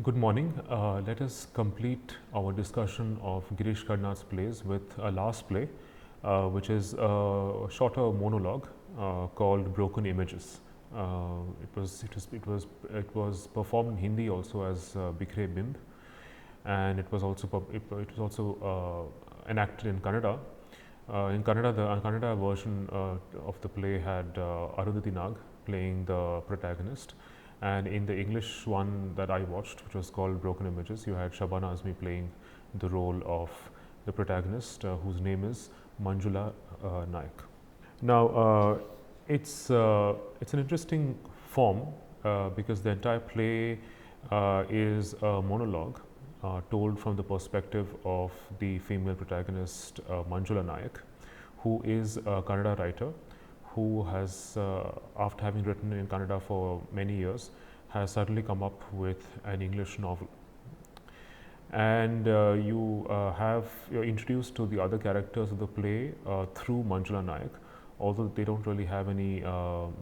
Good morning. Let us complete our discussion of Girish Karnad's plays with a last play, which is a shorter monologue called Broken Images. It was performed in Hindi also as Bikhre Bimb, and it was also enacted in Kannada. In Kannada, the Kannada version of the play had Arundhati Nag playing the protagonist, and in the English one that I watched, which was called Broken Images, you had Shabana Azmi playing the role of the protagonist, whose name is Manjula Naik. Now, it's an interesting form because the entire play is a monologue told from the perspective of the female protagonist Manjula Naik, who is a Kannada writer who has, after having written in Kannada for many years, has suddenly come up with an English novel. And you're introduced to the other characters of the play through Manjula Naik, although they don't really have any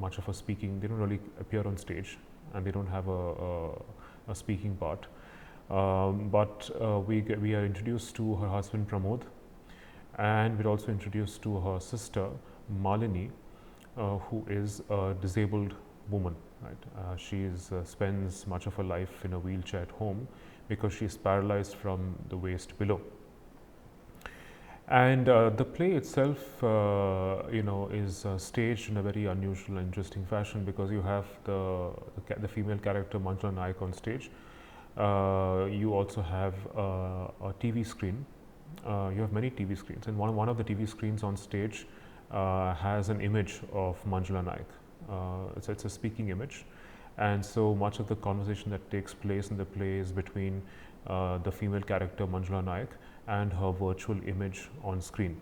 much of a speaking, they don't really appear on stage and they don't have a speaking part. We are introduced to her husband Pramod, and we're also introduced to her sister Malini, who is a disabled woman. Right? She spends much of her life in a wheelchair at home because she is paralyzed from the waist below. And the play itself, is staged in a very unusual and interesting fashion because you have the female character Manjula Naik on stage. You also have a TV screen. You have many TV screens, and one of the TV screens on stage has an image of Manjula Naik. It's a speaking image, and so much of the conversation that takes place in the play is between the female character Manjula Naik and her virtual image on screen.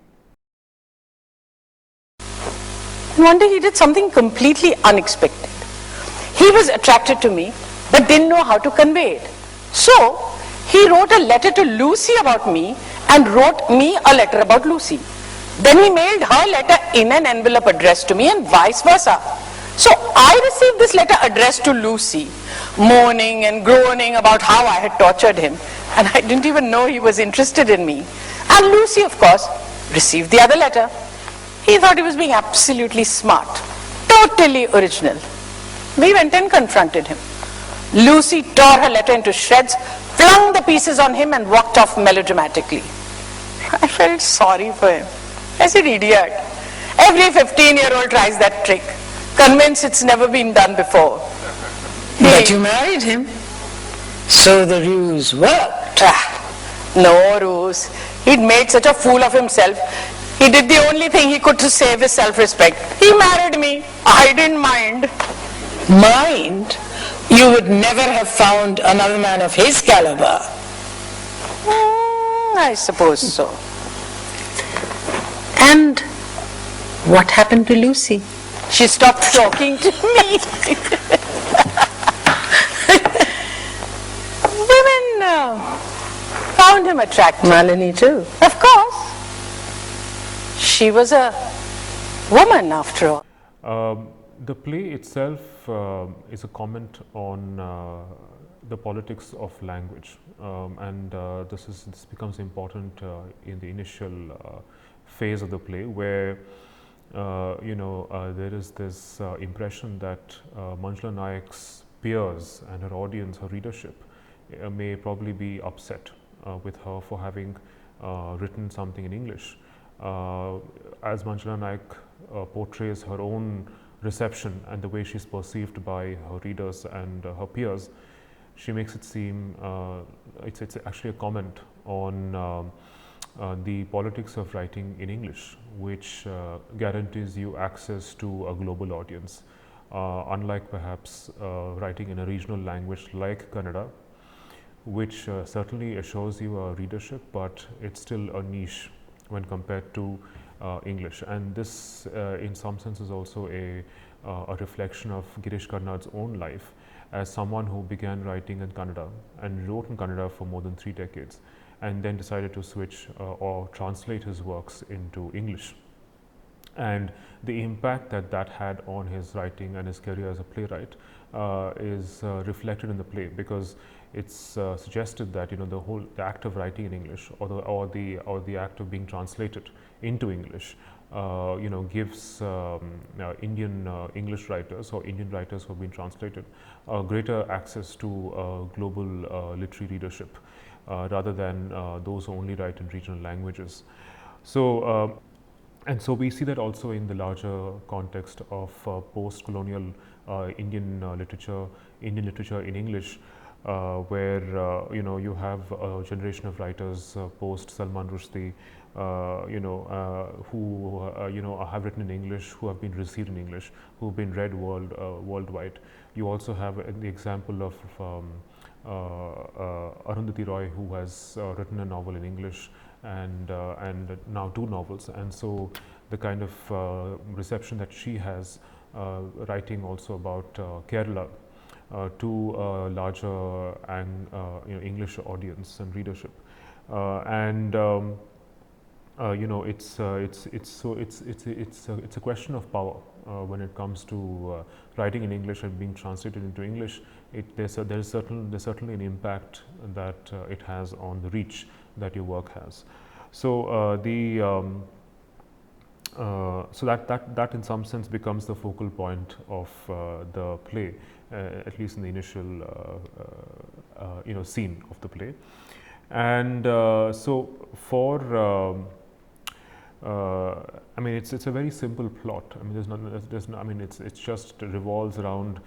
One day he did something completely unexpected. He was attracted to me but didn't know how to convey it. So he wrote a letter to Lucy about me and wrote me a letter about Lucy. Then he mailed her letter in an envelope addressed to me and vice versa. So I received this letter addressed to Lucy, moaning and groaning about how I had tortured him, and I didn't even know he was interested in me. And Lucy, of course, received the other letter. He thought he was being absolutely smart, totally original. We went and confronted him. Lucy tore her letter into shreds, flung the pieces on him and walked off melodramatically. I felt sorry for him. I said, idiot. Every 15-year-old tries that trick, convinced it's never been done before. But you married him, so the ruse worked. No ruse. He'd made such a fool of himself. He did the only thing he could to save his self-respect. He married me. I didn't mind. Mind? You would never have found another man of his caliber. I suppose so. And what happened to Lucy? She stopped talking to me. Women found him attractive. Malini too. Of course. She was a woman after all. The play itself is a comment on the politics of language, and this becomes important in the initial phase of the play, where there is this impression that Manjula Naik's peers and her audience, her readership, may probably be upset with her for having written something in English. As Manjula Naik portrays her own reception and the way she's perceived by her readers and her peers, she makes it seem it's actually a comment on the politics of writing in English, which guarantees you access to a global audience, unlike perhaps writing in a regional language like Kannada, which certainly assures you a readership, but it's still a niche when compared to English. And this in some sense is also a reflection of Girish Karnad's own life as someone who began writing in Kannada and wrote in Kannada for more than 3 decades, and then decided to switch or translate his works into English. And the impact that had on his writing and his career as a playwright is reflected in the play, because it's suggested that the act of writing in English, or the act of being translated into English, gives Indian English writers or Indian writers who have been translated greater access to global literary readership, rather than those who only write in regional languages. So, and so we see that also in the larger context of post-colonial Indian literature in English, where you have a generation of writers post Salman Rushdie, who have written in English, who have been received in English, who have been read worldwide. You also have the example of Arundhati Roy, who has written a novel in English, and now 2 novels, and so the kind of reception that she has, writing also about Kerala to a larger English audience and readership, it's a question of power when it comes to writing in English and being translated into English. There's certainly an impact that it has on the reach that your work has. So so that in some sense becomes the focal point of the play, at least in the initial scene of the play. And so for I mean, it's a very simple plot. I mean, it's just revolves around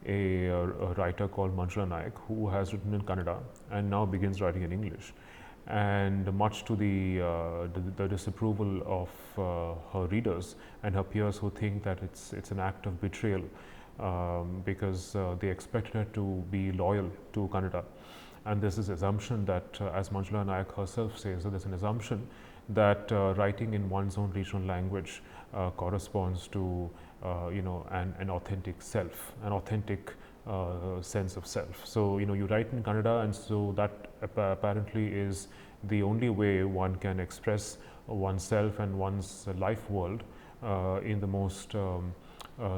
a writer called Manjula Naik, who has written in Kannada and now begins writing in English, and much to the disapproval of her readers and her peers, who think that it's an act of betrayal, because they expect her to be loyal to Kannada. And there's this assumption that, as Manjula Naik herself says, so there's an assumption that writing in one's own regional language corresponds to an authentic self, an authentic sense of self. So you write in Kannada, and so that apparently is the only way one can express oneself and one's life world in the most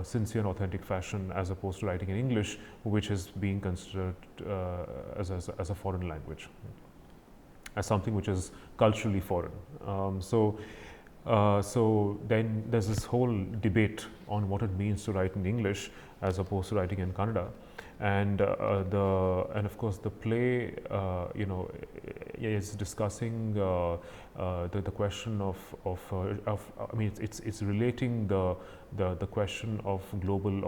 sincere and authentic fashion, as opposed to writing in English, which is being considered as a foreign language, as something which is culturally foreign. So then there's this whole debate on what it means to write in English as opposed to writing in Kannada, and of course the play is discussing the question of I mean, it's relating the question of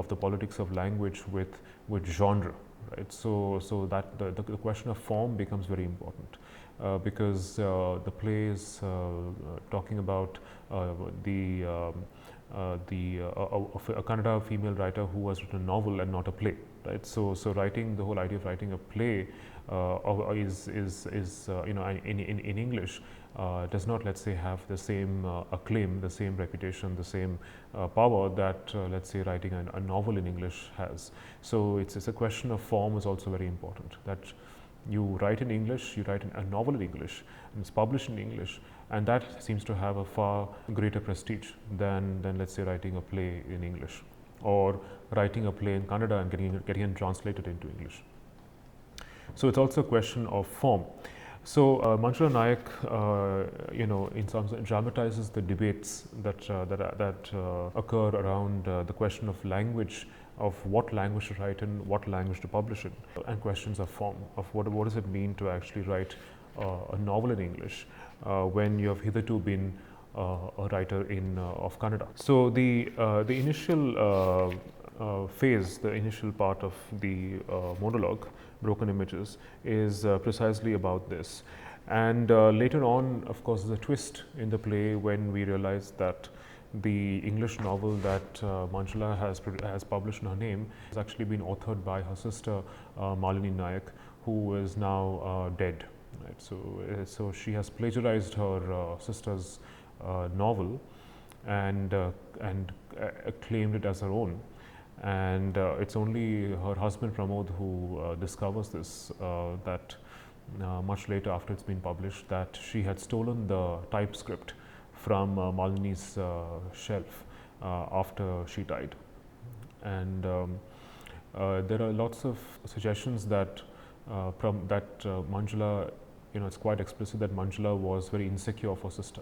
the politics of language with genre, right? So that the question of form becomes very important. Because the play is talking about a Kannada female writer who has written a novel and not a play, right? So writing, the whole idea of writing a play is in English does not, let's say, have the same acclaim, the same reputation, the same power that let's say writing a novel in English has. So it's a question of form is also very important. That you write in English, you write a novel in English, and it's published in English, and that seems to have a far greater prestige than let's say writing a play in English, or writing a play in Kannada and getting it translated into English. So it's also a question of form. So Manjula Naik, in some sense dramatizes the debates that occur around the question of language, of what language to write in, what language to publish in, and questions of form, of what does it mean to actually write a novel in English when you have hitherto been a writer of Kannada. So the initial phase, the initial part of the monologue, Broken Images, is precisely about this. And later on, of course, there's a twist in the play when we realize that the English novel that Manjula has published in her name has actually been authored by her sister Manjula Naik, who is now dead. Right? So she has plagiarized her sister's novel and claimed it as her own. And it's only her husband Pramod who discovers this, that much later, after it's been published, that she had stolen the typescript from Malini's shelf after she died. And there are lots of suggestions that Manjula, it's quite explicit that Manjula was very insecure of her sister,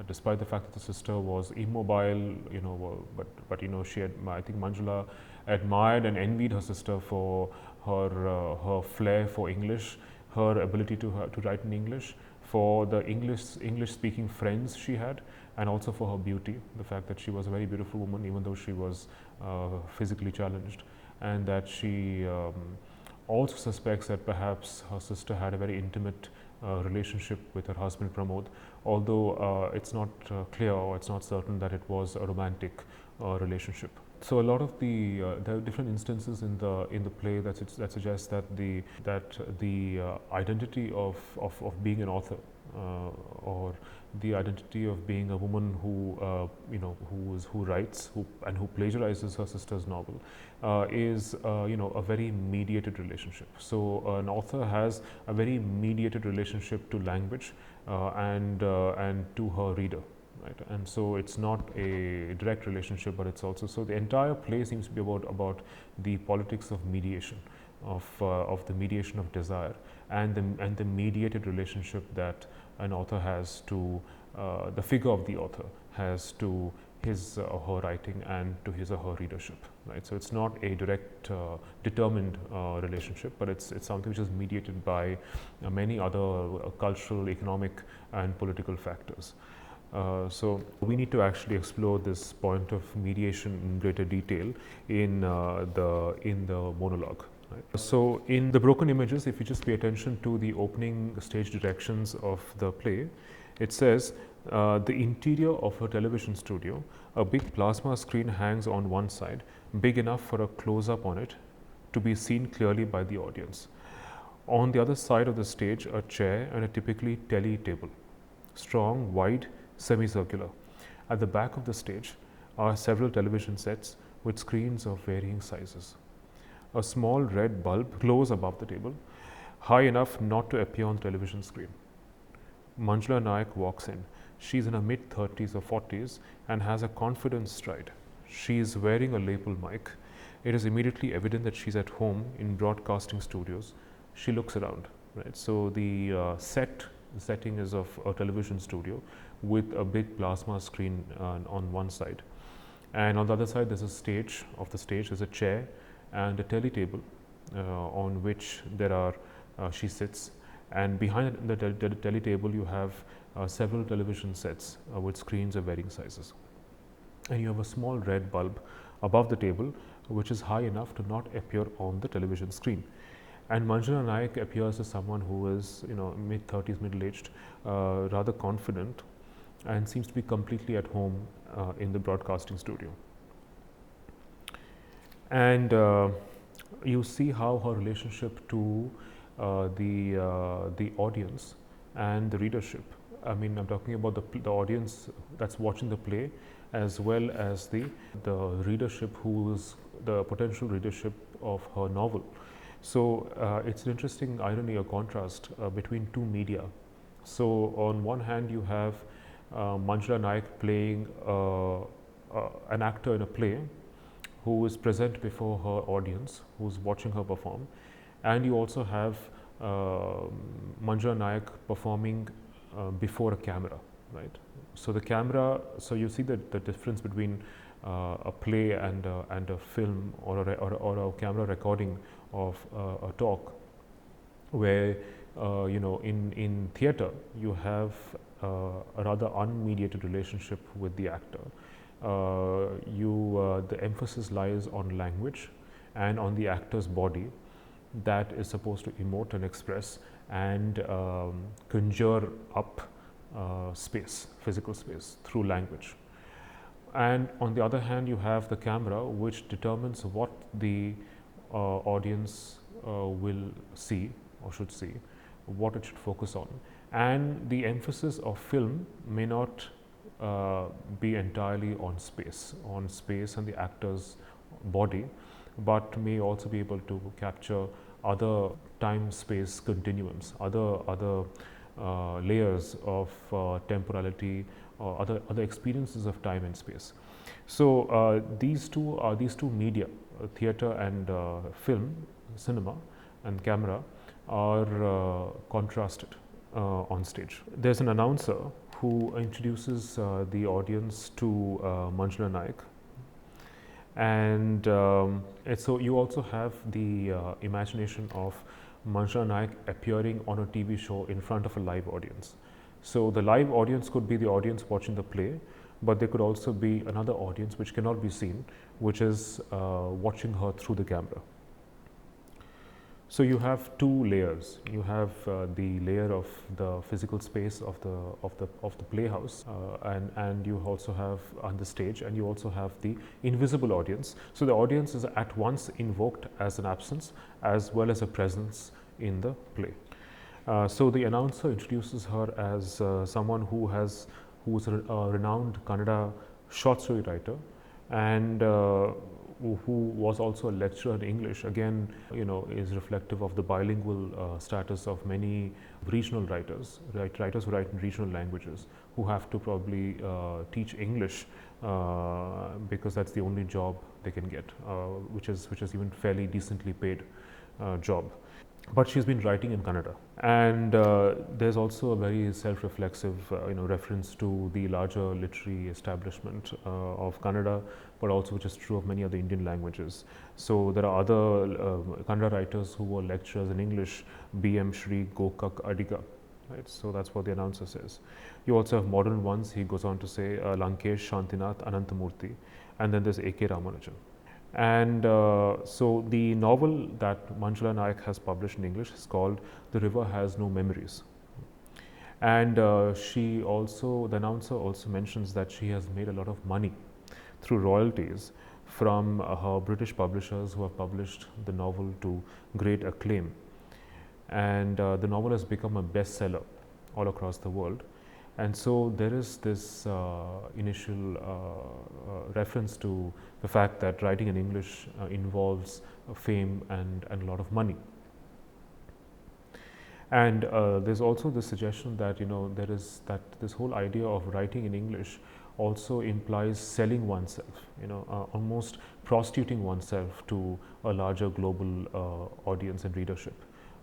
despite the fact that the sister was immobile, I think Manjula admired and envied her sister for her flair for English, her ability to write in English, for the English speaking friends she had, and also for her beauty, the fact that she was a very beautiful woman even though she was physically challenged, and that she also suspects that perhaps her sister had a very intimate relationship with her husband Pramod, although it's not clear or it's not certain that it was a romantic relationship. So a lot of there are different instances in the play that suggests that the identity of being an author, or the identity of being a woman who writes and who plagiarizes her sister's novel is a very mediated relationship. So an author has a very mediated relationship to language and to her reader. Right. And so it's not a direct relationship, but it's also, so the entire play seems to be about the politics of mediation, of the mediation of desire, and the mediated relationship that an author has to the figure of the author has to his or her writing and to his or her readership. Right. So it's not a direct determined relationship, but it's something which is mediated by many other cultural, economic, and political factors. So we need to actually explore this point of mediation in greater detail in the monologue. Right. So in the broken images, if you just pay attention to the opening stage directions of the play, it says the interior of a television studio, a big plasma screen hangs on one side, big enough for a close-up on it to be seen clearly by the audience. On the other side of the stage, a chair and a typically telly table, strong, wide, semicircular. At the back of the stage are several television sets with screens of varying sizes. A small red bulb glows above the table, high enough not to appear on the television screen. Manjula Naik walks in. She's in her mid-30s or 40s and has a confident stride. She is wearing a lapel mic. It is immediately evident that she's at home in broadcasting studios. She looks around. Right? So the setting is of a television studio with a big plasma screen on one side, and on the other side there's a stage. Of the stage there's a chair and a telly table on which she sits, and behind the telly table you have several television sets with screens of varying sizes, and you have a small red bulb above the table which is high enough to not appear on the television screen. And Manjula Naik appears as someone who is mid-30s, middle-aged, rather confident, and seems to be completely at home in the broadcasting studio. And you see how her relationship to the audience and the readership. I mean, I'm talking about the audience that's watching the play, as well as the readership, who is the potential readership of her novel. So it's an interesting irony or contrast between two media. So on one hand you have Manjula Naik playing an actor in a play who is present before her audience, who is watching her perform, and you also have Manjula Naik performing before a camera, right? So the camera, so you see the difference between a play and a film or a camera recording of a talk, where in theatre you have a rather unmediated relationship with the actor. The emphasis lies on language and on the actor's body that is supposed to emote and express and conjure up space, physical space, through language. And on the other hand, you have the camera, which determines what the audience will see or should see, what it should focus on. And the emphasis of film may not be entirely on space and the actor's body, but may also be able to capture other time-space continuums, other layers of temporality, or other experiences of time and space. So these two media, theatre and film, cinema and camera, are contrasted on stage. There's an announcer who introduces the audience to Manjula Naik, and so you also have the imagination of Manjula Naik appearing on a TV show in front of a live audience. So the live audience could be the audience watching the play, but there could also be another audience which cannot be seen, which is watching her through the camera. So you have two layers. You have the layer of the physical space of the playhouse, and you also have on the stage, and you also have the invisible audience. So the audience is at once invoked as an absence as well as a presence in the play. So the announcer introduces her as someone who is a renowned Kannada short story writer, and who was also a lecturer in English. Again, is reflective of the bilingual status of many regional writers, writers who write in regional languages, who have to probably teach English because that's the only job they can get, which is even fairly decently paid job. But she's been writing in Kannada, and there's also a very self-reflexive, reference to the larger literary establishment of Kannada, but also which is true of many other Indian languages. So there are other Kannada writers who were lecturers in English, B.M. Shri Gokak Adiga, right? So that's what the announcer says. You also have modern ones. He goes on to say Lankesh, Shantinath, Anantamurthy, and then there's A.K. Ramanujan. And so the novel that Manjula Naik has published in English is called The River Has No Memories. And the announcer also mentions that she has made a lot of money through royalties from her British publishers who have published the novel to great acclaim. And the novel has become a bestseller all across the world. And so there is this initial reference to the fact that writing in English involves fame and a lot of money. And there's also the suggestion that there is that this whole idea of writing in English also implies selling oneself, almost prostituting oneself to a larger global audience and readership,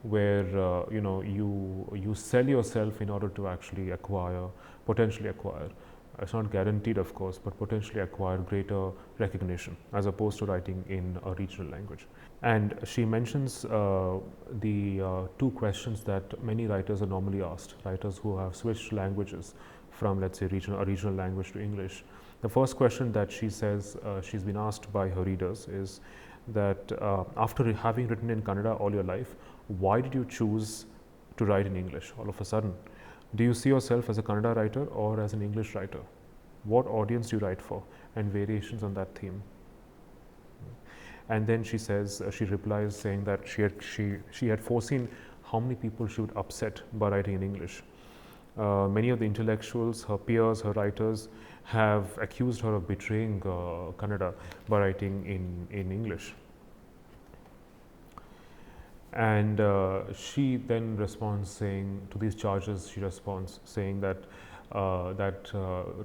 where you sell yourself in order to actually potentially acquire. It's not guaranteed, of course, but potentially acquire greater recognition as opposed to writing in a regional language. And she mentions the two questions that many writers are normally asked, writers who have switched languages from, let's say, a regional language to English. The first question that she says she's been asked by her readers is that after having written in Kannada all your life, why did you choose to write in English all of a sudden? Do you see yourself as a Kannada writer or as an English writer? What audience do you write for? And variations on that theme. And then she says, she replies saying that she had foreseen how many people she would upset by writing in English. Many of the intellectuals, her peers, her writers, have accused her of betraying Kannada by writing in English. And she then responds saying, to these charges, she responds saying that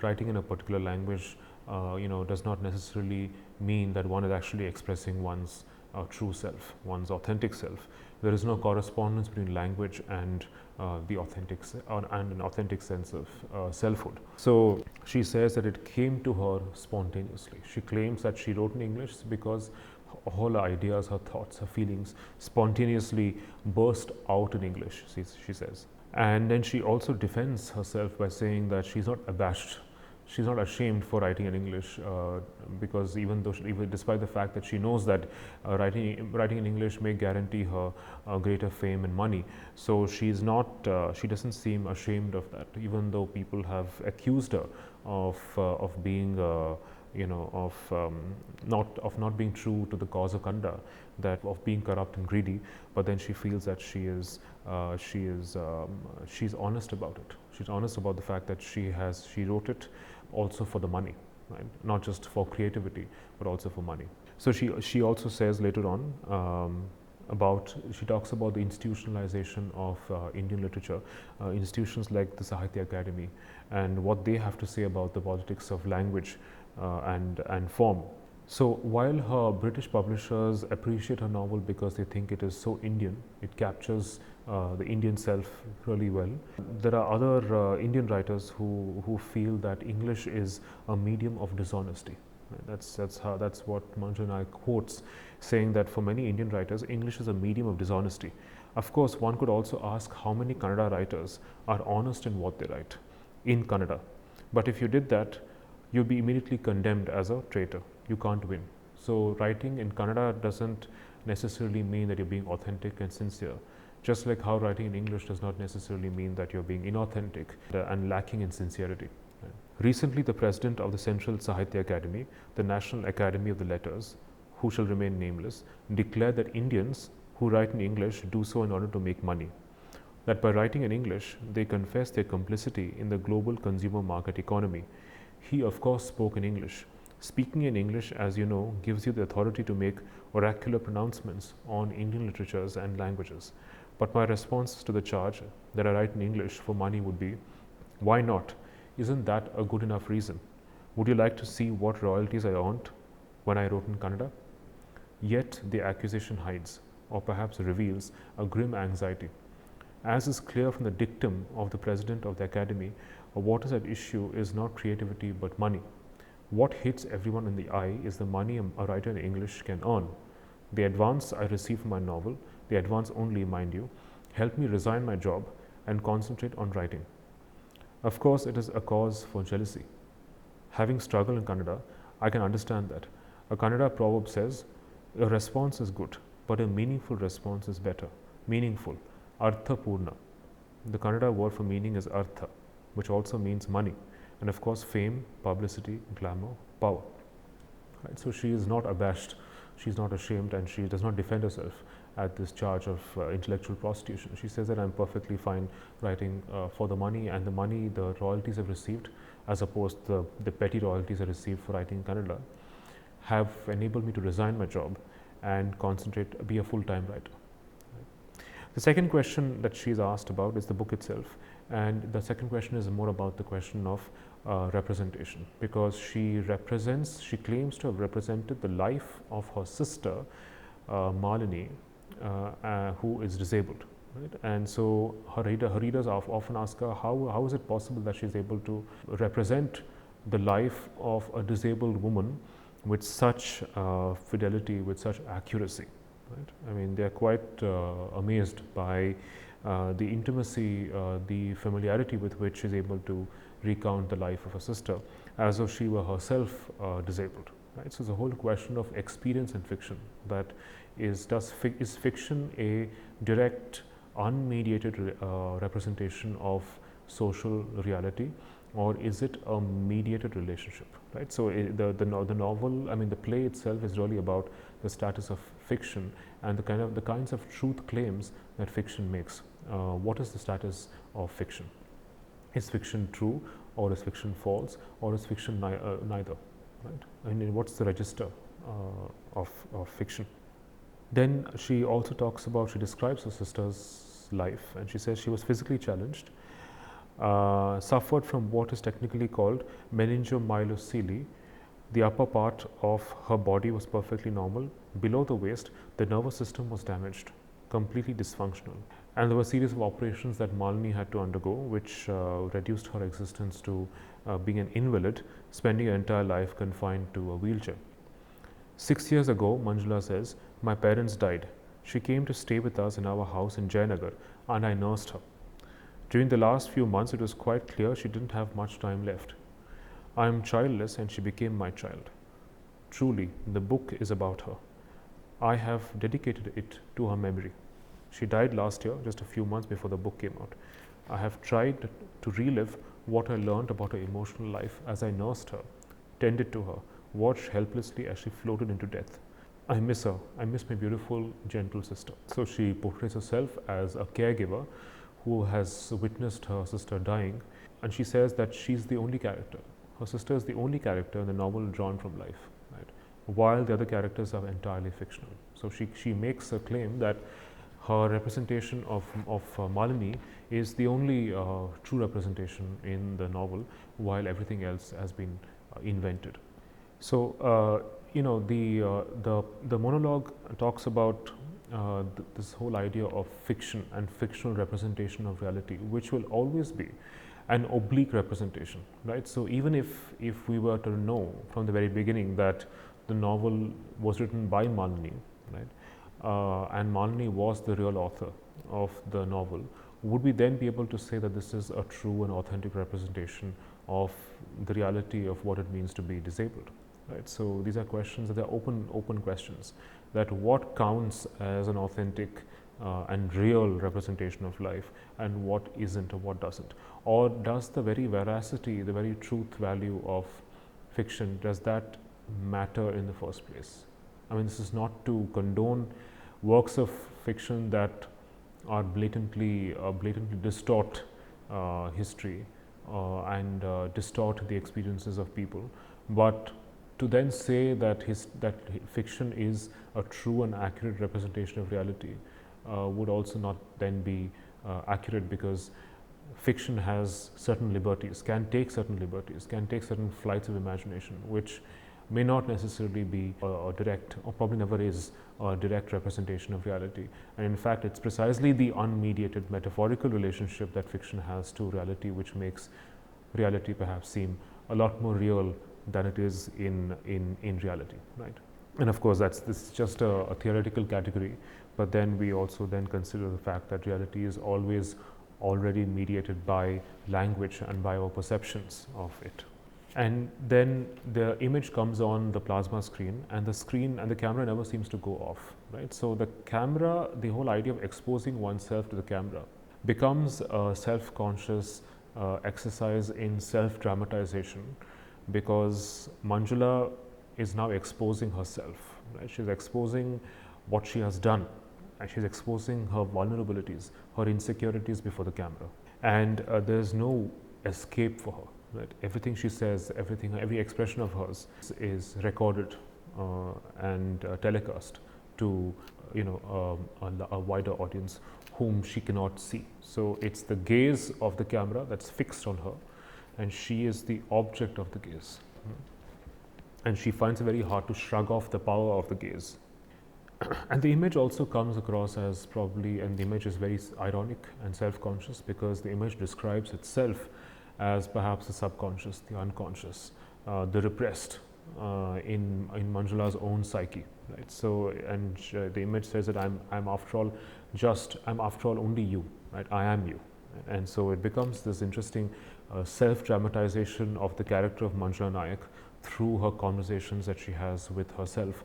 writing in a particular language, does not necessarily mean that one is actually expressing one's true self, one's authentic self. There is no correspondence between language and the authentic and an authentic sense of selfhood. So she says that it came to her spontaneously. She claims that she wrote in English because all her ideas, her thoughts, her feelings spontaneously burst out in English, she says. And then she also defends herself by saying that she's not abashed, she's not ashamed for writing in English, because even despite the fact that she knows that writing in English may guarantee her greater fame and money, so she doesn't seem ashamed of that, even though people have accused her of being not being true to the cause of Kannada, that of being corrupt and greedy. But then she feels that she's honest about it. She's honest about the fact that she wrote it also for the money, right? Not just for creativity, but also for money. So she also says later on she talks about the institutionalization of Indian literature, institutions like the Sahitya Academy, and what they have to say about the politics of language and form. So while her British publishers appreciate her novel because they think it is so Indian, it captures the Indian self really well. There are other Indian writers who feel that English is a medium of dishonesty. Right? That's what Manjula Naik quotes, saying that for many Indian writers, English is a medium of dishonesty. Of course, one could also ask how many Kannada writers are honest in what they write in Kannada. But if you did that, you'd be immediately condemned as a traitor. You can't win. So writing in Kannada doesn't necessarily mean that you're being authentic and sincere. Just like how writing in English does not necessarily mean that you're being inauthentic and lacking in sincerity. Recently, the president of the Central Sahitya Academy, the National Academy of the Letters, who shall remain nameless, declared that Indians who write in English do so in order to make money. That by writing in English, they confess their complicity in the global consumer market economy. He, of course, spoke in English. Speaking in English, as you know, gives you the authority to make oracular pronouncements on Indian literatures and languages. But my response to the charge that I write in English for money would be, why not? Isn't that a good enough reason? Would you like to see what royalties I earned when I wrote in Kannada? Yet the accusation hides, or perhaps reveals, a grim anxiety. As is clear from the dictum of the president of the academy, what is at issue is not creativity but money. What hits everyone in the eye is the money a writer in English can earn. The advance I receive from my novel, the advance only, mind you, helped me resign my job and concentrate on writing. Of course, it is a cause for jealousy. Having struggled in Kannada, I can understand that. A Kannada proverb says, a response is good, but a meaningful response is better. Meaningful, artha purna. The Kannada word for meaning is artha, which also means money, and of course fame, publicity, glamour, power. Right? So she is not abashed, she is not ashamed, and she does not defend herself at this charge of intellectual prostitution. She says that I'm perfectly fine writing for the money, and the money, the royalties I've received, as opposed to the petty royalties I received for writing in Kannada, have enabled me to resign my job and concentrate, be a full-time writer. The second question that she's asked about is the book itself, and the second question is more about the question of representation, because she claims to have represented the life of her sister Malini, who is disabled. Right? And so her readers often ask her, how is it possible that she is able to represent the life of a disabled woman with such fidelity, with such accuracy. Right? I mean, they are quite amazed by the intimacy, the familiarity with which she is able to recount the life of her sister, as though she were herself disabled. Right? So, it's a whole question of experience in fiction, that is fiction a direct, unmediated representation of social reality, or is it a mediated relationship? Right? So, the novel, I mean, the play itself is really about the status of fiction and the kinds of truth claims that fiction makes. What is the status of fiction? Is fiction true, or is fiction false, or is fiction neither? Right? I mean, what's the register of fiction? Then she also she describes her sister's life, and she says she was physically challenged, suffered from what is technically called meningomyelocele. The upper part of her body was perfectly normal. Below the waist, the nervous system was damaged, completely dysfunctional. And there were a series of operations that Malini had to undergo, which reduced her existence to being an invalid, spending her entire life confined to a wheelchair. 6 years ago, Manjula says, my parents died. She came to stay with us in our house in Jayanagar, and I nursed her. During the last few months, it was quite clear she didn't have much time left. I am childless, and she became my child. Truly, the book is about her. I have dedicated it to her memory. She died last year, just a few months before the book came out. I have tried to relive what I learned about her emotional life as I nursed her, tended to her, watched helplessly as she floated into death. I miss her. I miss my beautiful, gentle sister. So she portrays herself as a caregiver who has witnessed her sister dying, and she says that she's the only character. Her sister is the only character in the novel drawn from life, right? While the other characters are entirely fictional. So she makes a claim that her representation of Malini is the only true representation in the novel, while everything else has been invented. So the monologue talks about this whole idea of fiction and fictional representation of reality, which will always be an oblique representation, right? So even if we were to know from the very beginning that the novel was written by Malini, right, and Malini was the real author of the novel, would we then be able to say that this is a true and authentic representation of the reality of what it means to be disabled? Right. So these are questions that are open questions. That what counts as an authentic and real representation of life, and what isn't, or what doesn't, or does the very veracity, the very truth value of fiction, does that matter in the first place? I mean, this is not to condone works of fiction that are blatantly distort history and distort the experiences of people, but to then say that fiction is a true and accurate representation of reality would also not then be accurate, because fiction has certain liberties, can take certain liberties, can take certain flights of imagination, which may not necessarily be a direct, or probably never is, a direct representation of reality. And in fact, it's precisely the unmediated metaphorical relationship that fiction has to reality which makes reality perhaps seem a lot more real than it is in reality, right? And of course, this is just a theoretical category, but then we also then consider the fact that reality is always already mediated by language and by our perceptions of it. And then the image comes on the plasma screen, and the camera never seems to go off, right? So the camera, the whole idea of exposing oneself to the camera becomes a self-conscious exercise in self-dramatization, because Manjula is now exposing herself, right? She's exposing what she has done, and she's exposing her vulnerabilities, her insecurities before the camera, and there's no escape for her, right? Everything she says, every expression of hers is recorded and telecast to a wider audience whom she cannot see. So it's the gaze of the camera that's fixed on her, and she is the object of the gaze. And she finds it very hard to shrug off the power of the gaze. And the image also comes across as probably, and the image is very ironic and self-conscious, because the image describes itself as perhaps the subconscious, the unconscious, the repressed in Manjula's own psyche, right? So, and the image says that I'm after all only you, right? I am you. And so it becomes this interesting self-dramatization of the character of Manjula Naik through her conversations that she has with herself,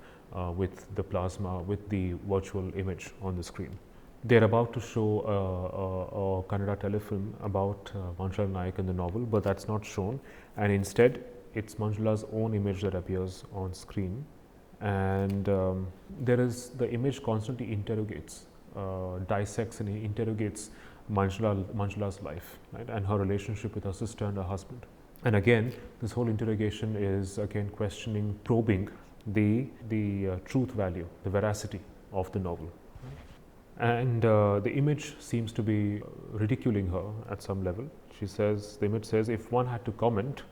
with the plasma, with the virtual image on the screen. They're about to show a Kannada telefilm about Manjula Naik in the novel, but that's not shown, and instead it's Manjula's own image that appears on screen. And the image constantly interrogates, dissects and interrogates Manjula's life, right, and her relationship with her sister and her husband. And again, this whole interrogation is again questioning, probing the truth value, the veracity of the novel. And the image seems to be ridiculing her at some level. The image says, if one had to comment,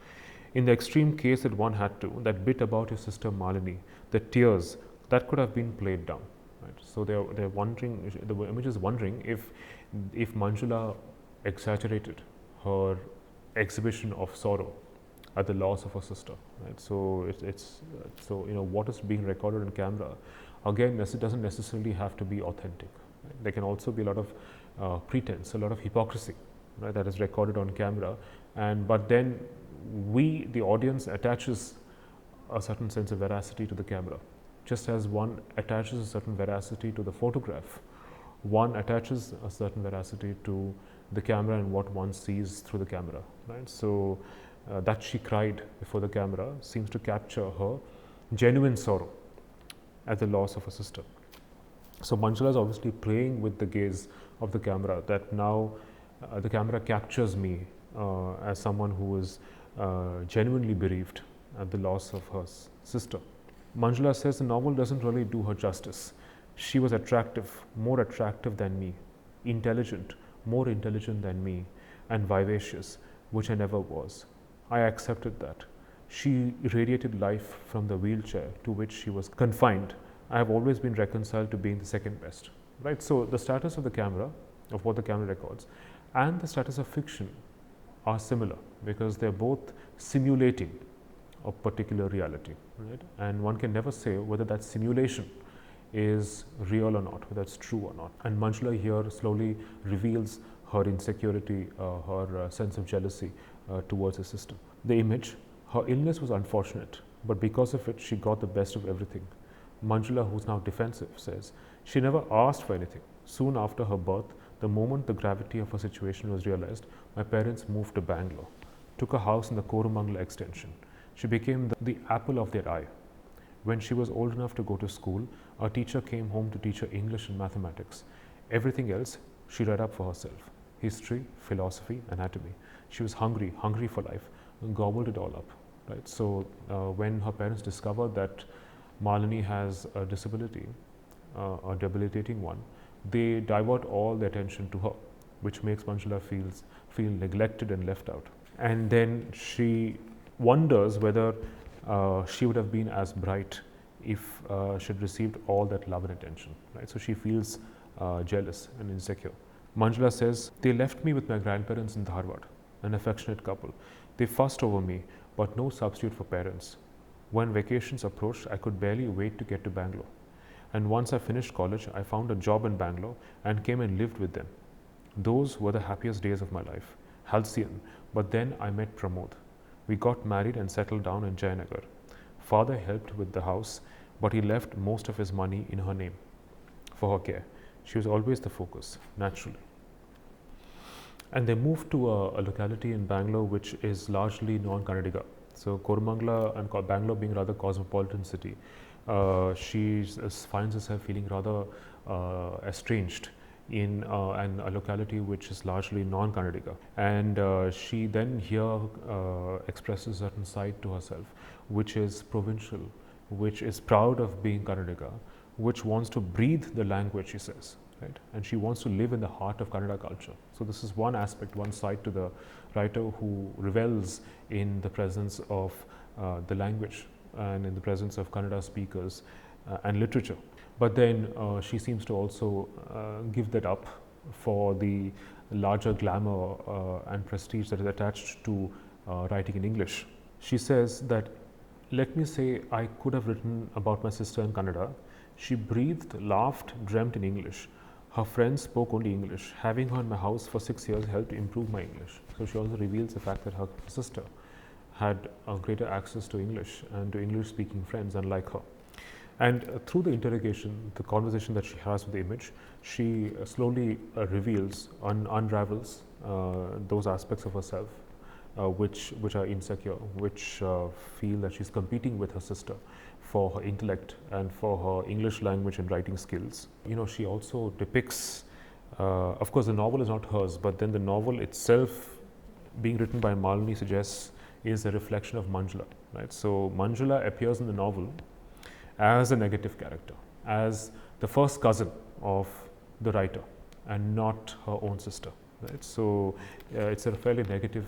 in the extreme case that one had to, that bit about your sister Malini, the tears, that could have been played down. Right? So they're wondering, the image is wondering if Manjula exaggerated her exhibition of sorrow at the loss of her sister. Right? So so what is being recorded on camera, again, it doesn't necessarily have to be authentic. Right? There can also be a lot of pretense, a lot of hypocrisy, right, that is recorded on camera, but then the audience attaches a certain sense of veracity to the camera, just as one attaches a certain veracity to the photograph. One attaches a certain veracity to the camera and what one sees through the camera, right? So that she cried before the camera seems to capture her genuine sorrow at the loss of her sister. So Manjula is obviously playing with the gaze of the camera, that now the camera captures me as someone who is genuinely bereaved at the loss of her sister. Manjula says the novel doesn't really do her justice. She was attractive, more attractive than me, intelligent, more intelligent than me, and vivacious, which I never was. I accepted that. She radiated life from the wheelchair to which she was confined. I have always been reconciled to being the second best. Right? So the status of the camera, of what the camera records, and the status of fiction are similar because they're both simulating a particular reality. Right? And one can never say whether that simulation is real or not, whether it's true or not. And Manjula here slowly reveals her insecurity, her sense of jealousy towards the system. The image, her illness was unfortunate, but because of it, she got the best of everything. Manjula, who's now defensive, says, she never asked for anything. Soon after her birth, the moment the gravity of her situation was realized, my parents moved to Bangalore, took a house in the Koromangala extension. She became the apple of their eye. When she was old enough to go to school, our teacher came home to teach her English and mathematics. Everything else she read up for herself: history, philosophy, anatomy. She was hungry for life, and gobbled it all up. Right? So when her parents discovered that Malini has a disability, a debilitating one, they divert all the attention to her, which makes Manjula feel neglected and left out. And then she wonders whether she would have been as bright if she had received all that love and attention. Right? So she feels jealous and insecure. Manjula says, they left me with my grandparents in Dharwad, an affectionate couple. They fussed over me, but no substitute for parents. When vacations approached, I could barely wait to get to Bangalore. And once I finished college, I found a job in Bangalore and came and lived with them. Those were the happiest days of my life. Halcyon. But then I met Pramod. We got married and settled down in Jayanagar. Father helped with the house, but he left most of his money in her name for her care. She was always the focus, naturally. And they moved to a locality in Bangalore which is largely non-Kannadiga. So Koromangala and Bangalore being rather cosmopolitan city, she finds herself feeling rather estranged in a locality which is largely non-Kannadiga. And she then here expresses a certain side to herself, which is provincial, which is proud of being Kannadiga, which wants to breathe the language, she says. Right? And she wants to live in the heart of Kannada culture. So this is one aspect, one side to the writer who revels in the presence of the language and in the presence of Kannada speakers and literature. But then she seems to also give that up for the larger glamour and prestige that is attached to writing in English. She says that, let me say I could have written about my sister in Kannada. She breathed, laughed, dreamt in English. Her friends spoke only English. Having her in my house for 6 years helped improve my English. So she also reveals the fact that her sister had a greater access to English and to English-speaking friends unlike her. And through the interrogation, the conversation that she has with the image, she slowly reveals, unravels those aspects of herself which are insecure, which feel that she's competing with her sister for her intellect and for her English language and writing skills. You know, she also depicts, of course the novel is not hers, but then the novel itself being written by Malini suggests is a reflection of Manjula. Right? So Manjula appears in the novel as a negative character, as the first cousin of the writer and not her own sister. Right? So it's a fairly negative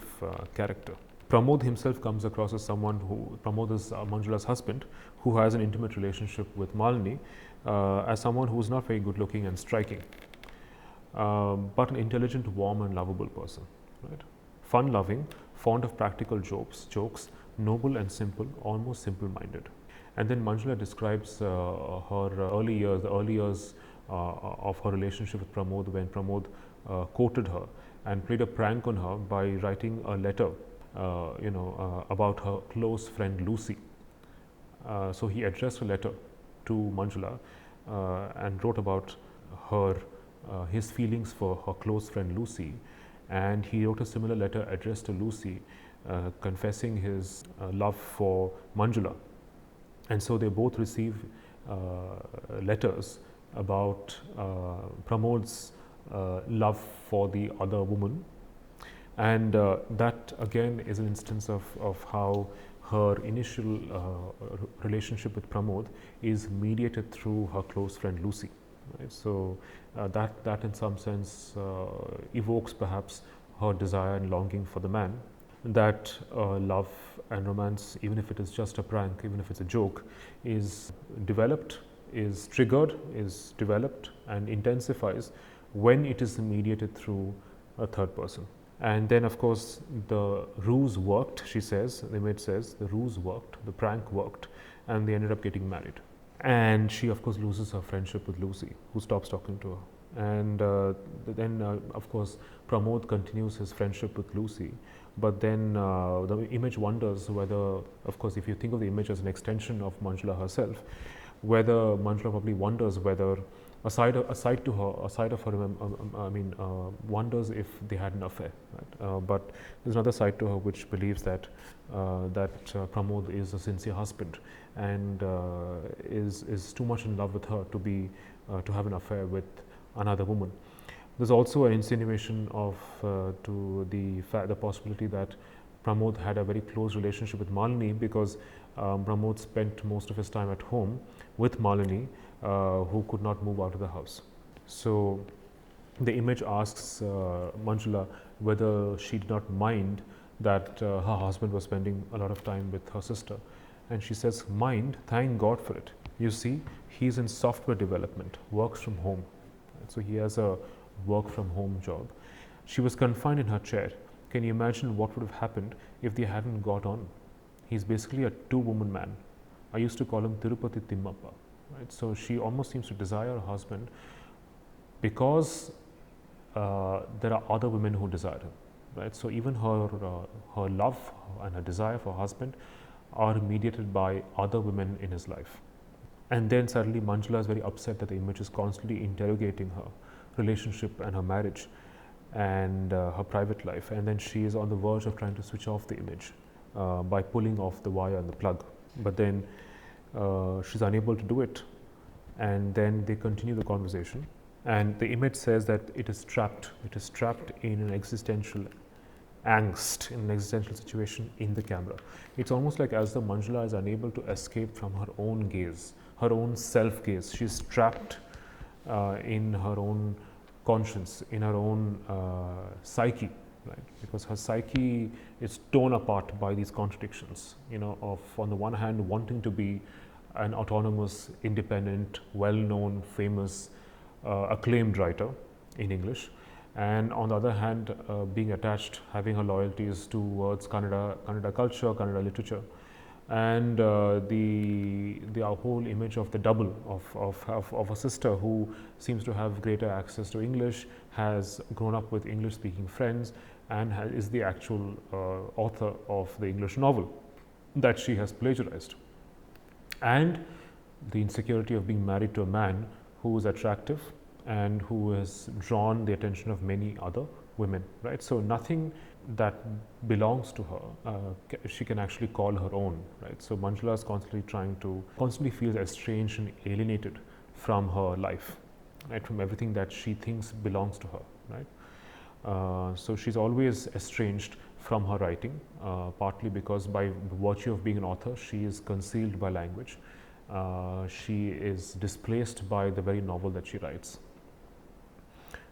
character. Pramod himself comes across as someone who, Pramod is Manjula's husband, who has an intimate relationship with Malini, as someone who is not very good looking and striking, but an intelligent, warm and lovable person. Right? Fun loving, fond of practical jokes, noble and simple, almost simple minded. And then Manjula describes her early years of her relationship with Pramod, when Pramod quoted her and played a prank on her by writing a letter about her close friend Lucy. So he addressed a letter to Manjula and wrote about his feelings for her close friend Lucy, and he wrote a similar letter addressed to Lucy, confessing his love for Manjula. And so they both receive letters about Pramod's love for the other woman. And that again is an instance of how her initial relationship with Pramod is mediated through her close friend Lucy. Right? So that in some sense evokes perhaps her desire and longing for the man. that love and romance, even if it is just a prank, even if it's a joke, is developed, is triggered, is developed and intensifies when it is mediated through a third person. And then, of course, the ruse worked, she says, the image says, the ruse worked, the prank worked, and they ended up getting married. And she, of course, loses her friendship with Lucy, who stops talking to her. And then, of course, Pramod continues his friendship with Lucy. But then the image wonders whether, of course, if you think of the image as an extension of Manjula herself, whether Manjula probably wonders whether a side of her, wonders if they had an affair. Right? But there's another side to her which believes that Pramod is a sincere husband and is too much in love with her to have an affair with another woman. There's also an insinuation of to the possibility that Pramod had a very close relationship with Malini, because Pramod spent most of his time at home with Malini, who could not move out of the house. So the image asks Manjula whether she did not mind that her husband was spending a lot of time with her sister. And she says, mind, thank God for it. You see, he's in software development, works from home. So he has a work from home job. She was confined in her chair. Can you imagine what would have happened if they hadn't got on? He's basically a two-woman man. I used to call him Tirupati Timmappa. Right? So she almost seems to desire her husband because there are other women who desire him. Right? So even her love and her desire for her husband are mediated by other women in his life. And then suddenly Manjula is very upset that the image is constantly interrogating her relationship and her marriage and her private life. And then she is on the verge of trying to switch off the image by pulling off the wire and the plug. But then she's unable to do it. And then they continue the conversation. And the image says that it is trapped in an existential angst, in an existential situation in the camera. It's almost like as though Manjula is unable to escape from her own gaze, her own self-gaze. She's trapped in her own conscience, in her own psyche, right? Because her psyche is torn apart by these contradictions, of on the one hand wanting to be an autonomous, independent, well-known, famous, acclaimed writer in English, and on the other hand being attached, having her loyalties towards Kannada culture, Kannada literature, and the whole image of the double of a sister who seems to have greater access to English, has grown up with English speaking friends, and is the actual author of the English novel that she has plagiarized, and the insecurity of being married to a man who is attractive and who has drawn the attention of many other women, right? So nothing that belongs to her she can actually call her own, right? So Manjula is constantly feels estranged and alienated from her life, right? From everything that she thinks belongs to her, right? So she's always estranged from her writing, partly because by virtue of being an author, she is concealed by language. She is displaced by the very novel that she writes.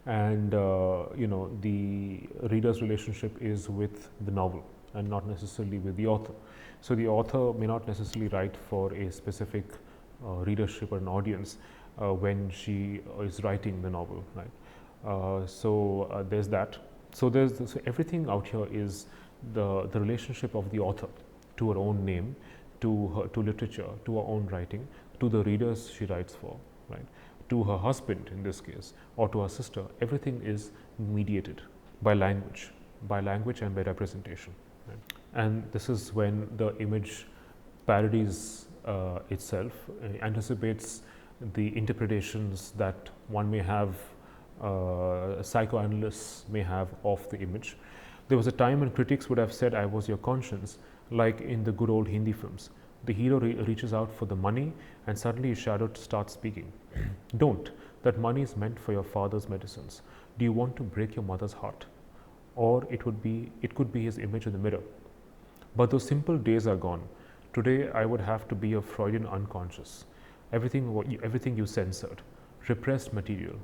And the reader's relationship is with the novel and not necessarily with the author. So the author may not necessarily write for a specific readership or an audience when she is writing the novel, right? So there's that. So so everything out here is the relationship of the author to her own name, to literature, to her own writing, to the readers she writes for, right? To her husband in this case, or to her sister. Everything is mediated by language and by representation. Right? And this is when the image parodies itself, anticipates the interpretations that one may have, psychoanalysts may have of the image. There was a time when critics would have said, "I was your conscience," like in the good old Hindi films. The hero reaches out for the money and suddenly his shadow starts speaking. Don't. That money is meant for your father's medicines. Do you want to break your mother's heart? Or it could be his image in the mirror. But those simple days are gone. Today I would have to be a Freudian unconscious. Everything you censored, repressed material,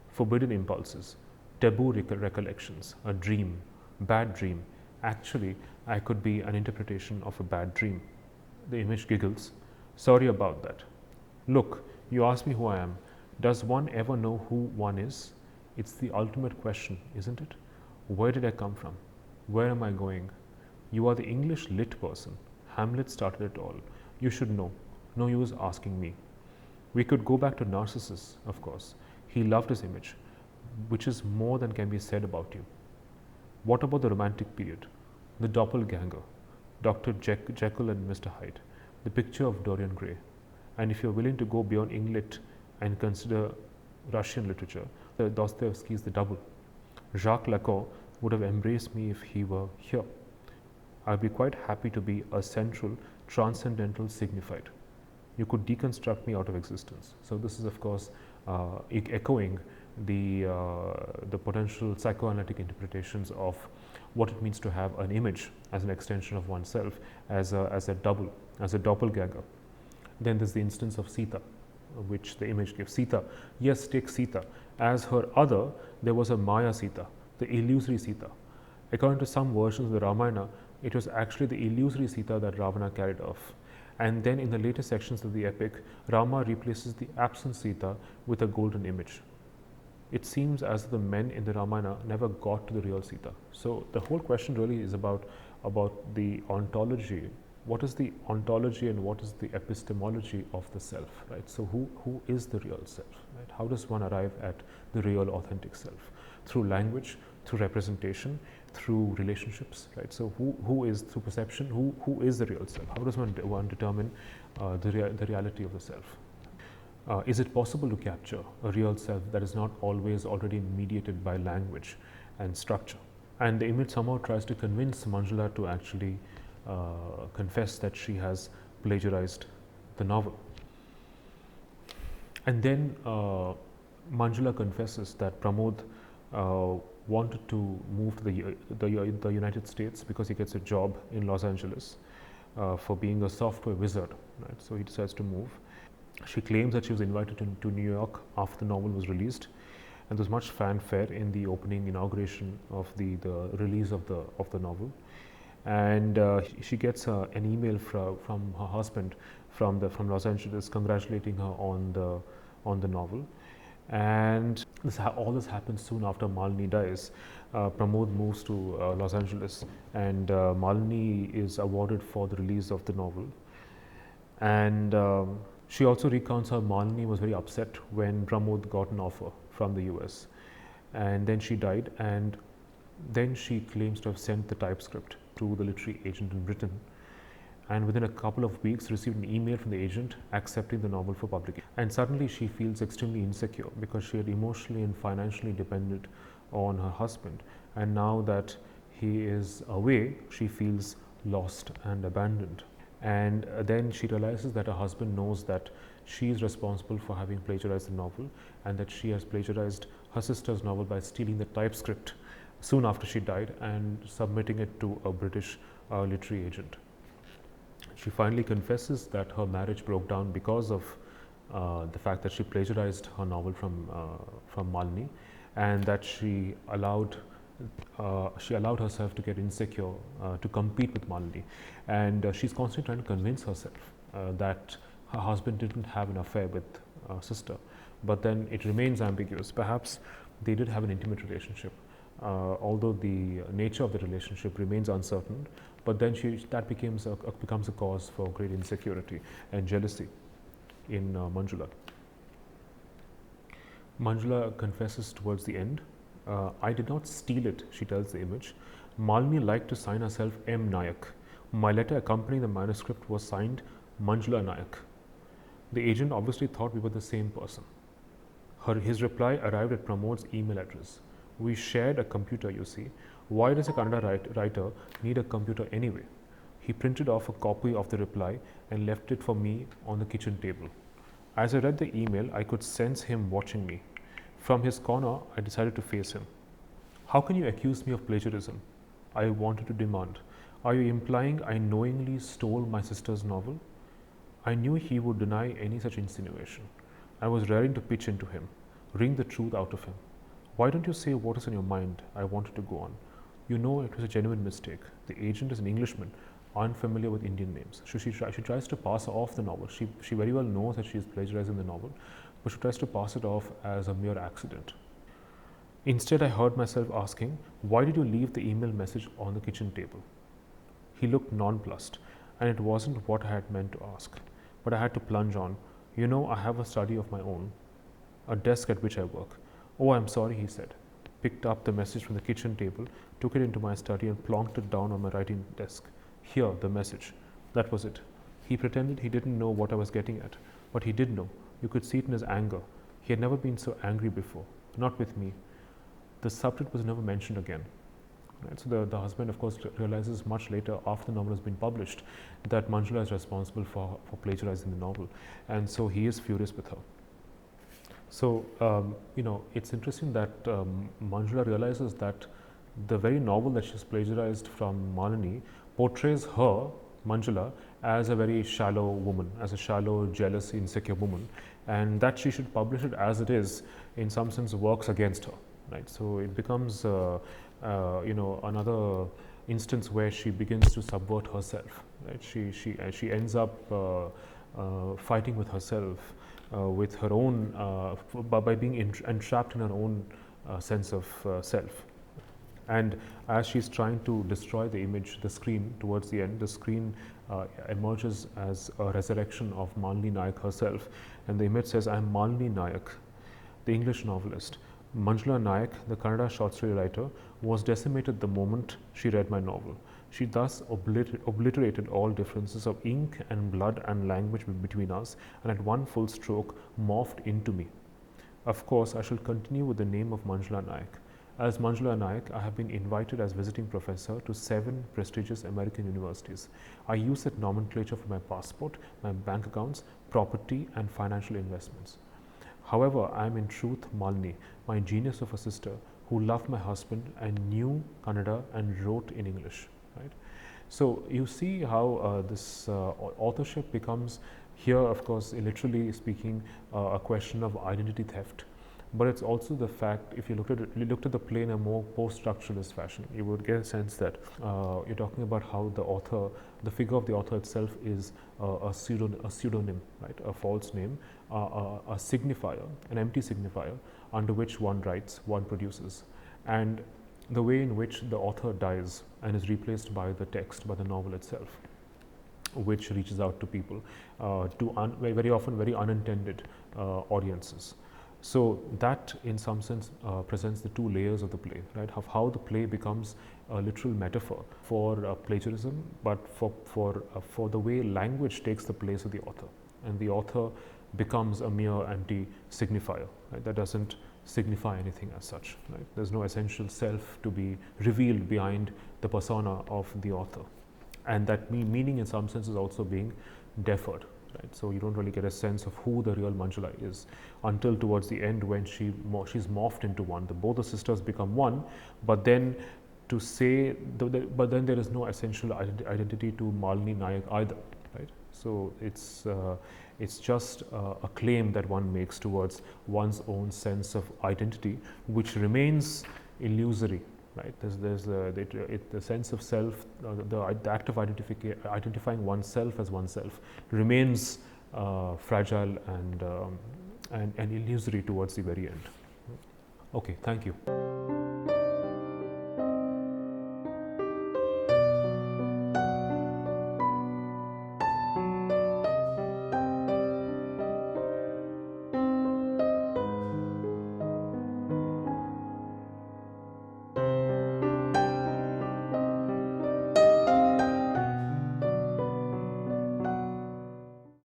forbidden impulses, taboo recollections, a dream, bad dream. Actually, I could be an interpretation of a bad dream. The image giggles. Sorry about that. Look, you ask me who I am. Does one ever know who one is? It's the ultimate question, isn't it? Where did I come from? Where am I going? You are the English lit person. Hamlet started it all. You should know. No use asking me. We could go back to Narcissus, of course. He loved his image, which is more than can be said about you. What about the romantic period? The doppelganger, Dr. Jekyll and Mr. Hyde, the picture of Dorian Gray. And if you're willing to go beyond English and consider Russian literature, Dostoevsky is the double. Jacques Lacan would have embraced me if he were here. I'd be quite happy to be a central, transcendental signified. You could deconstruct me out of existence. So this is, of course, echoing the potential psychoanalytic interpretations of what it means to have an image as an extension of oneself, as a double, as a doppelganger. Then there's the instance of Sita, which the image gives. Sita, yes, take Sita. As her other, there was a Maya Sita, the illusory Sita. According to some versions of the Ramayana, it was actually the illusory Sita that Ravana carried off. And then in the later sections of the epic, Rama replaces the absent Sita with a golden image. It seems as if the men in the Ramayana never got to the real Sita. So the whole question really is about the ontology. What is the ontology and what is the epistemology of the self, right? So who is the real self, right? How does one arrive at the real authentic self? Through language, through representation, through relationships, right? So who is, through perception, who is the real self? How does one determine the reality of the self? Is it possible to capture a real self that is not always already mediated by language and structure? And the image somehow tries to convince Manjula to actually confess that she has plagiarized the novel. And then Manjula confesses that Pramod wanted to move to the United States because he gets a job in Los Angeles for being a software wizard, right? So he decides to move. She claims that she was invited to New York after the novel was released, and there was much fanfare in the opening inauguration of the release of the novel. And she gets an email from her husband from Los Angeles congratulating her on the novel. And all this happens soon after Malini dies. Pramod moves to Los Angeles, and Malini is awarded for the release of the novel. And she also recounts how Malini was very upset when Pramod got an offer from the US. And then she died, and then she claims to have sent the typescript to the literary agent in Britain, and within a couple of weeks received an email from the agent accepting the novel for publication. And suddenly she feels extremely insecure because she had emotionally and financially depended on her husband, and now that he is away, she feels lost and abandoned. And then she realizes that her husband knows that she is responsible for having plagiarized the novel, and that she has plagiarized her sister's novel by stealing the typescript soon after she died and submitting it to a British literary agent. She finally confesses that her marriage broke down because of the fact that she plagiarized her novel from Malini, and that she allowed herself to get insecure to compete with Malini. And she's constantly trying to convince herself that her husband didn't have an affair with her sister, but then it remains ambiguous. Perhaps they did have an intimate relationship, although the nature of the relationship remains uncertain. But then that becomes a cause for great insecurity and jealousy in Manjula. Manjula confesses towards the end, I did not steal it, she tells the image. Malini liked to sign herself M. Naik. My letter accompanying the manuscript was signed Manjula Naik. The agent obviously thought we were the same person. His reply arrived at Pramod's email address. We shared a computer, you see. Why does a Kannada writer need a computer anyway? He printed off a copy of the reply and left it for me on the kitchen table. As I read the email, I could sense him watching me. From his corner, I decided to face him. How can you accuse me of plagiarism? I wanted to demand. Are you implying I knowingly stole my sister's novel? I knew he would deny any such insinuation. I was raring to pitch into him, wring the truth out of him. Why don't you say what is in your mind? I wanted to go on. You know it was a genuine mistake. The agent is an Englishman, unfamiliar with Indian names. So she tries to pass off the novel. She very well knows that she is plagiarizing the novel, but she tries to pass it off as a mere accident. Instead, I heard myself asking, why did you leave the email message on the kitchen table? He looked nonplussed, and it wasn't what I had meant to ask. But I had to plunge on. You know, I have a study of my own, a desk at which I work. Oh, I'm sorry, he said. Picked up the message from the kitchen table, took it into my study and plonked it down on my writing desk. Here, the message. That was it. He pretended he didn't know what I was getting at, but he did know. You could see it in his anger. He had never been so angry before, not with me. The subject was never mentioned again. Right? So the husband, of course, realizes much later, after the novel has been published, that Manjula is responsible for plagiarizing the novel, and so he is furious with her. So, it's interesting that Manjula realizes that the very novel that she's plagiarized from Malini portrays her, Manjula, as a very shallow woman, as a shallow, jealous, insecure woman, and that she should publish it as it is, in some sense, works against her. Right? So it becomes, another instance where she begins to subvert herself. Right? She ends up fighting with herself, with her own, by being entrapped in her own sense of self. And as she's trying to destroy the image, the screen, towards the end, the screen emerges as a resurrection of Manjula Naik herself. And the image says, I am Manjula Naik, the English novelist. Manjula Naik, the Kannada short story writer, was decimated the moment she read my novel. She thus obliterated all differences of ink and blood and language between us, and at one full stroke morphed into me. Of course, I shall continue with the name of Manjula Naik. As Manjula Naik, I have been invited as visiting professor to 7 prestigious American universities. I use that nomenclature for my passport, my bank accounts, property and financial investments. However, I am in truth Malini, my genius of a sister, who loved my husband and knew Kannada and wrote in English. Right? So you see how this authorship becomes here, of course, literally speaking, a question of identity theft. But it's also the fact, if you looked at the play in a more post-structuralist fashion, you would get a sense that you're talking about how the figure of the author itself is a pseudonym, right? A false name, a signifier, an empty signifier under which one writes, one produces. And the way in which the author dies and is replaced by the text, by the novel itself, which reaches out to people, very often very unintended audiences. So that, in some sense, presents the 2 layers of the play, right? Of how the play becomes a literal metaphor for plagiarism, but for the way language takes the place of the author, and the author becomes a mere empty signifier, right? That doesn't signify anything as such. Right? There's no essential self to be revealed behind the persona of the author, and that meaning, in some sense, is also being deferred. Right? So you don't really get a sense of who the real Manjula is until towards the end, when she's morphed into one. Both the sisters become one, but then but then there is no essential identity to Malini Naik either. Right? So it's just a claim that one makes towards one's own sense of identity, which remains illusory. Right? There's the sense of self, the act of identifying oneself as oneself remains fragile and illusory towards the very end. Okay, thank you.